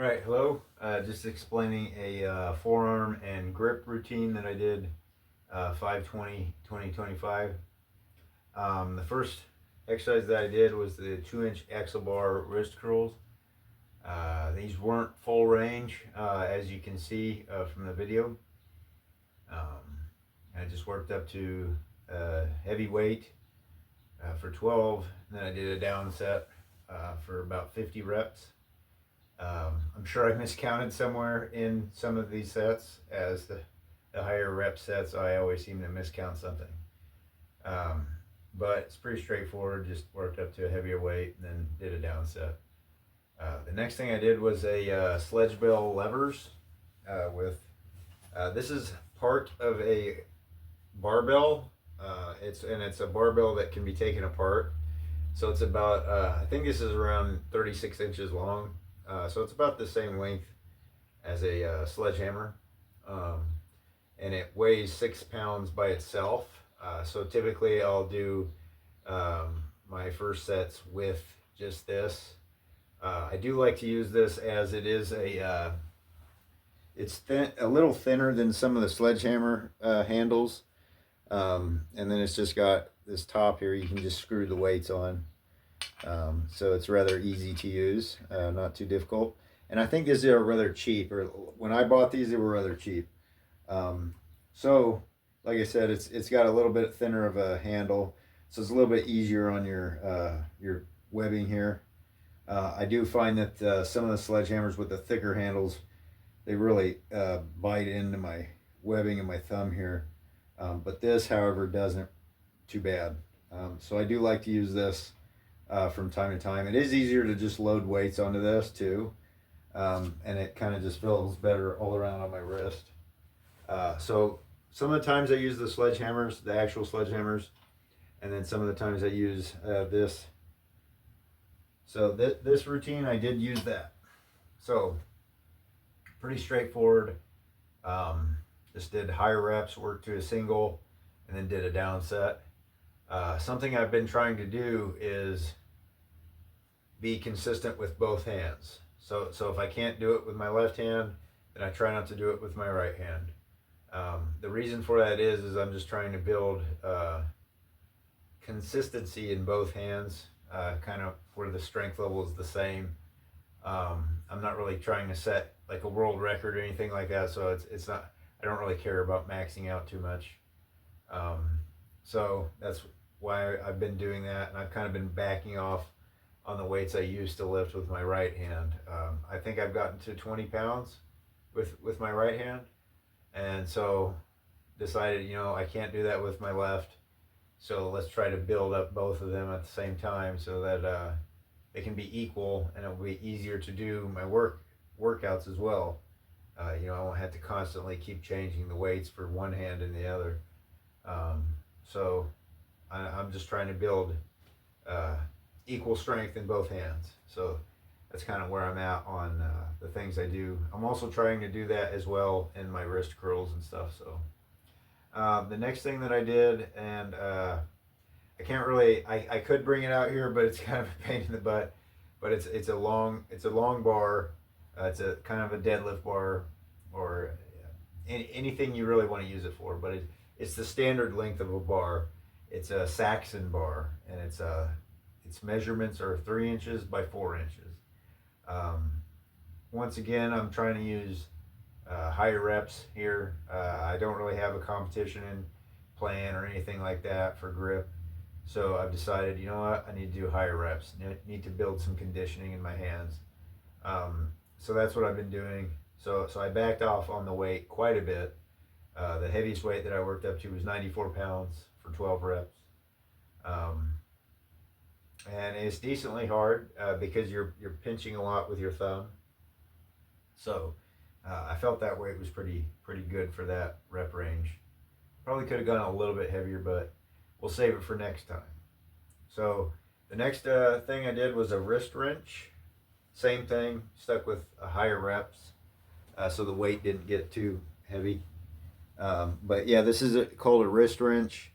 All right, hello. Just explaining a forearm and grip routine that I did 5/20/2025. The first exercise that I did was the 2-inch axle bar wrist curls. These weren't full range, as you can see from the video. I just worked up to heavy weight for 12, and then I did a down set for about 50 reps. I'm sure I miscounted somewhere in some of these sets, as the higher rep sets I always seem to miscount something. But it's pretty straightforward, just worked up to a heavier weight and then did a down set. The next thing I did was a sledgebell levers this is part of a barbell. It's a barbell that can be taken apart. So it's about, I think this is around 36 inches long. So it's about the same length as a sledgehammer. And it weighs 6 pounds by itself. So typically I'll do my first sets with just this. I do like to use this as it is it's thin, a little thinner than some of the sledgehammer handles. And then it's just got this top here you can just screw the weights on. So it's rather easy to use, not too difficult. And I think these are rather cheap, or when I bought these, they were rather cheap. So like I said, it's got a little bit thinner of a handle, so it's a little bit easier on your webbing here. I do find that some of the sledgehammers with the thicker handles, they really bite into my webbing and my thumb here. But this, however, doesn't too bad. So I do like to use this from time to time. It is easier to just load weights onto this too. And it kind of just feels better all around on my wrist. So some of the times I use the sledgehammers, the actual sledgehammers, and then some of the times I use this. So this routine, I did use that. So pretty straightforward. Just did higher reps, worked to a single, and then did a down set. Something I've been trying to do is be consistent with both hands. So if I can't do it with my left hand, then I try not to do it with my right hand. The reason for that is I'm just trying to build consistency in both hands, kind of where the strength level is the same. I'm not really trying to set like a world record or anything like that, so it's not, I don't really care about maxing out too much. So that's why I've been doing that, and I've kind of been backing off on the weights I used to lift with my right hand. I think I've gotten to 20 pounds with my right hand, and so decided, I can't do that with my left, so let's try to build up both of them at the same time so that they can be equal, and it'll be easier to do my workouts as well. I won't have to constantly keep changing the weights for one hand and the other. So I'm just trying to build equal strength in both hands. So that's kind of where I'm at on the things I do. I'm also trying to do that as well in my wrist curls and stuff. So the next thing that I did, and I can't really, I could bring it out here, but it's kind of a pain in the butt. But it's a long bar. It's a kind of a deadlift bar, or anything you really want to use it for. But it's the standard length of a bar. It's a Saxon bar, and its measurements are 3 inches by 4 inches. Once again, I'm trying to use higher reps here. I don't really have a competition in plan or anything like that for grip. So I've decided, you know what, I need to do higher reps. I need to build some conditioning in my hands. So that's what I've been doing. So I backed off on the weight quite a bit. The heaviest weight that I worked up to was 94 pounds for 12 reps. And it's decently hard because you're pinching a lot with your thumb. So I felt that weight was pretty good for that rep range. Probably could have gone a little bit heavier, but we'll save it for next time. So the next thing I did was a wrist wrench. Same thing, stuck with higher reps, so the weight didn't get too heavy. But yeah, this is called a wrist wrench,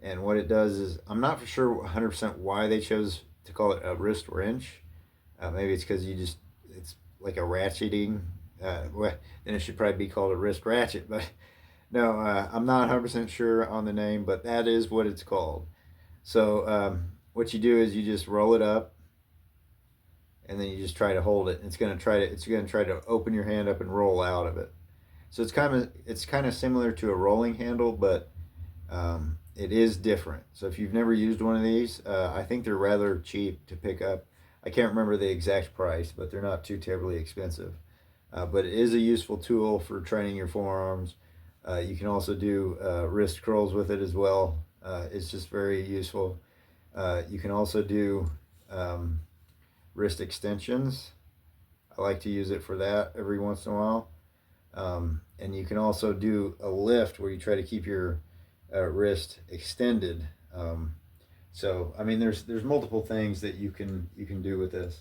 and what it does is, I'm not for sure 100% why they chose to call it a wrist wrench. Maybe it's because it's like a ratcheting. Well, then it should probably be called a wrist ratchet, but no, I'm not 100% sure on the name, but that is what it's called. So what you do is you just roll it up, and then you just try to hold it. It's gonna try to open your hand up and roll out of it. So it's kind of similar to a rolling handle, but it is different. So if you've never used one of these, I think they're rather cheap to pick up. I can't remember the exact price, but they're not too terribly expensive. But it is a useful tool for training your forearms. You can also do wrist curls with it as well. It's just very useful. You can also do wrist extensions. I like to use it for that every once in a while. And you can also do a lift where you try to keep your wrist extended. So I mean, there's multiple things that you can do with this.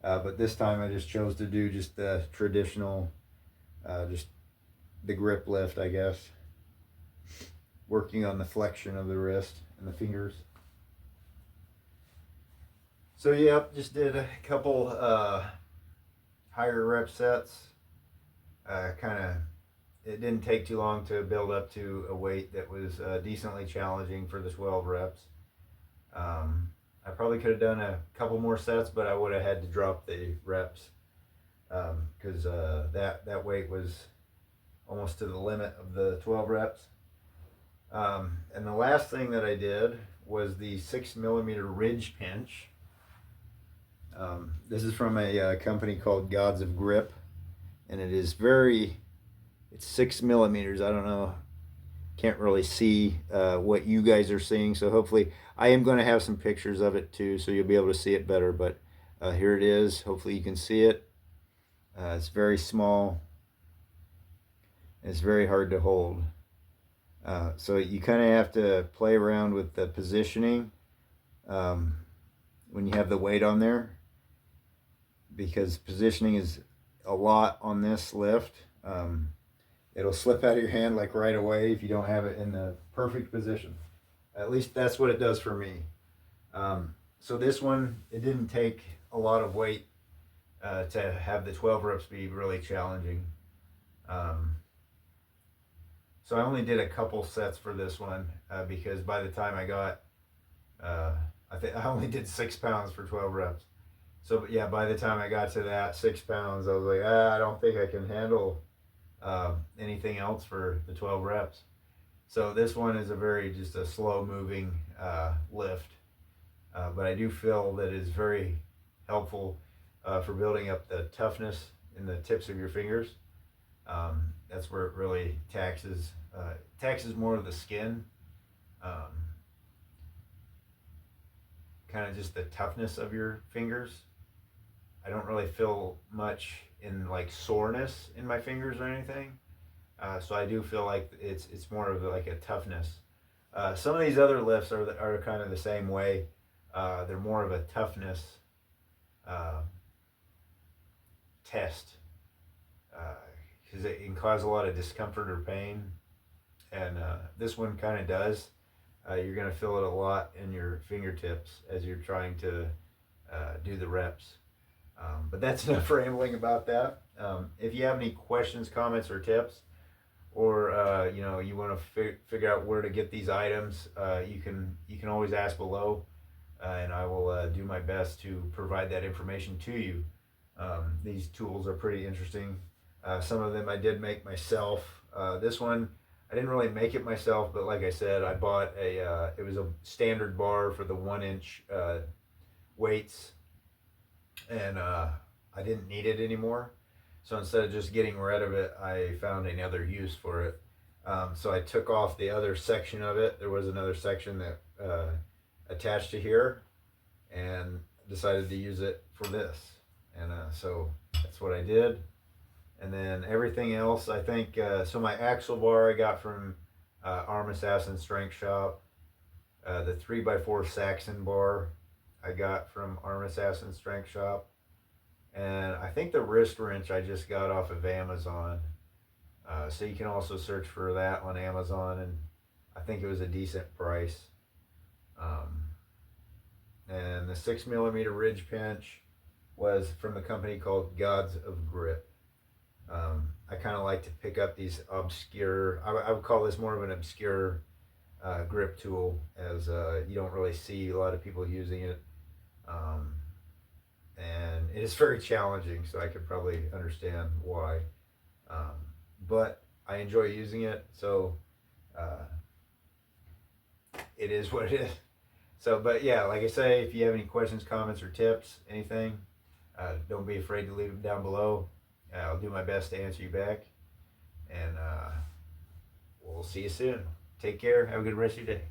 But this time I just chose to do just the traditional, just the grip lift, I guess. Working on the flexion of the wrist and the fingers. So yeah, just did a couple higher rep sets. It didn't take too long to build up to a weight that was decently challenging for the 12 reps. I probably could have done a couple more sets, but I would have had to drop the reps because that weight was almost to the limit of the 12 reps. And the last thing that I did was the 6mm ridge pinch. This is from a company called Gods of Grip, and it's 6mm. I don't know, can't really see what you guys are seeing, so hopefully I am going to have some pictures of it too, so you'll be able to see it better. But here it is. Hopefully you can see it. It's very small. It's very hard to hold. So you kind of have to play around with the positioning when you have the weight on there, because positioning is a lot on this lift. It'll slip out of your hand like right away if you don't have it in the perfect position. At least that's what it does for me. So this one, it didn't take a lot of weight to have the 12 reps be really challenging. So I only did a couple sets for this one because by the time I got, I only did 6 pounds for 12 reps. So yeah, by the time I got to that 6 pounds, I was like, I don't think I can handle anything else for the 12 reps. So this one is just a slow moving lift, but I do feel that it's very helpful for building up the toughness in the tips of your fingers. That's where it really taxes more of the skin, kind of just the toughness of your fingers. I don't really feel much in like soreness in my fingers or anything. So I do feel like it's more of like a toughness. Some of these other lifts are kind of the same way. They're more of a toughness test because it can cause a lot of discomfort or pain, and this one kind of does. You're going to feel it a lot in your fingertips as you're trying to do the reps. But that's enough rambling about that. If you have any questions, comments, or tips, or you want to figure out where to get these items, you can always ask below, and I will do my best to provide that information to you. These tools are pretty interesting. Some of them I did make myself. This one I didn't really make it myself, but like I said, I bought it was a standard bar for the 1-inch weights, and I didn't need it anymore. So instead of just getting rid of it, I found another use for it. So I took off the other section of it. There was another section that attached to here, and decided to use it for this. And so that's what I did. And then everything else, I think, so my axle bar I got from Arm Assassin Strength Shop. The 3x4 Saxon bar I got from Arm Assassin Strength Shop. And I think the wrist wrench I just got off of Amazon. So you can also search for that on Amazon, and I think it was a decent price. And the 6mm ridge pinch, was from a company called Gods of Grip. I kind of like to pick up these obscure, I would call this more of an obscure grip tool, as you don't really see a lot of people using it. Um, and it is very challenging, so I could probably understand why. Um, but I enjoy using it, so uh, it is what it is. So, but yeah, like I say, if you have any questions, comments, or tips, anything, don't be afraid to leave them down below. I'll do my best to answer you back. And we'll see you soon. Take care. Have a good rest of your day.